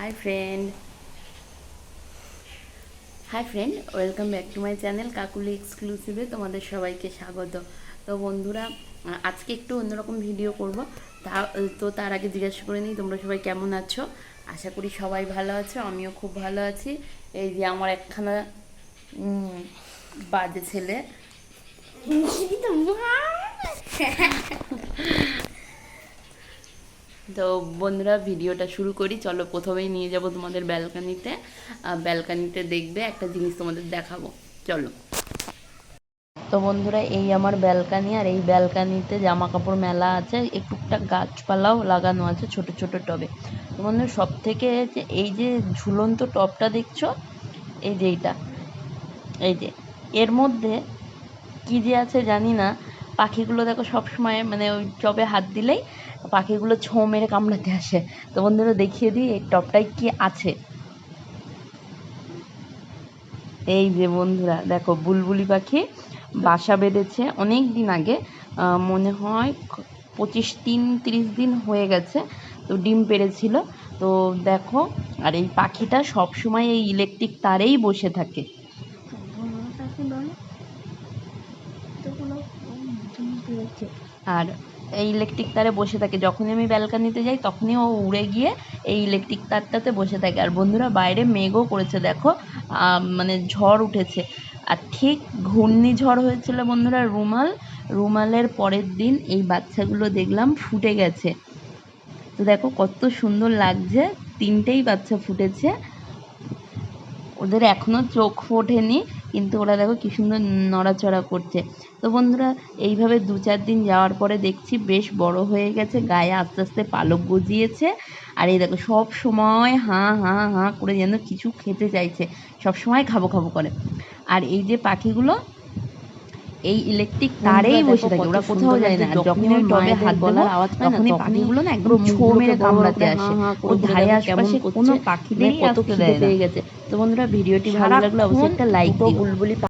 High friend welcome back to my channel Kakuli এক্সক্লুসিভে তোমাদের সবাইকে স্বাগত। তো বন্ধুরা, আজকে একটু অন্যরকম ভিডিও করব। তার আগে জিজ্ঞাসা করে নিই তোমরা সবাই কেমন আছো। আশা করি সবাই ভালো আছো, আমিও খুব ভালো আছি। এই যে আমার একখানা বাজে ছেলে তো বন্ধুরা, ভিডিওটা শুরু করি। চলো, প্রথমেই নিয়ে যাব তোমাদের ব্যালকানিতে দেখবে একটা জিনিস তোমাদের দেখাবো। চলো। তো বন্ধুরা, এই আমার ব্যালকানি, আর এই ব্যালকানিতে জামা কাপড় মেলা আছে, টুকটাক গাছপালাও লাগানো আছে ছোট ছোট টবে। তো বন্ধুরা, সব থেকে এই যে ঝুলন্ত টবটা দেখছো, এই যে এই যে এর মধ্যে কি যে আছে জানি না। পাখিগুলো দেখো সবসময়, মানে ওই টবে হাত দিলেই পাখিগুলো ছোঁ মেরে কামড়াতে আসে। তো বন্ধুরা, দেখিয়ে দিই এই টবটায় কি আছে। এই যে বন্ধুরা দেখো, বুলবুলি পাখি বাসা বেঁধেছে অনেক দিন আগে, মনে হয় 25-30 দিন হয়ে গেছে। তো ডিম পেড়েছিল। তো দেখো, আর এই পাখিটা সবসময় এই ইলেকট্রিক তারেই বসে থাকে। আর এই ইলেকট্রিক তারে বসে থাকে, যখনই আমি ব্যালকানিতে যাই তখনই ও উড়ে গিয়ে এই ইলেকট্রিক তারটাতে বসে থাকে। আর বন্ধুরা, বাইরে মেঘও করেছে দেখো, মানে ঝড় উঠেছে। আর ঠিক ঘূর্ণিঝড় হয়েছিল বন্ধুরা রুমালের পরের দিন এই বাচ্চাগুলো দেখলাম ফুটে গেছে। তো দেখো কত সুন্দর লাগছে, 3টেই বাচ্চা ফুটেছে। ওদের এখনও চোখ ফোটেনি, কিন্তু ওরা দেখো কি সুন্দর নড়াচড়া করছে। তো বন্ধুরা, এইভাবে 2-4 দিন যাওয়ার পরে দেখছি বেশ বড় হয়ে গেছে, গায়ে আস্তে আস্তে পালক গজিয়েছে। আর এই দেখো সব সময় হাঁ হাঁ হাঁ করে যেন কিছু খেতে চাইছে, সব সময় খাবো খাবো করে। আর এই যে পাখিগুলো এই ইলেকট্রিক তারেই বসে থাকে, ওরা কোথাও যায় না। আর যখনই ওই টবে হাত বলার আওয়াজ পায় না, তখনই পাখিগুলো না একদম ছোঁ মেরে কামড়াতে আসে। ওর ধারে আশপাশে কোনো পাখিদেরই আসতে দেয় না। তো বন্ধুরা, ভিডিওটি ভালো লাগলে অবশ্যই একটা লাইক দিও।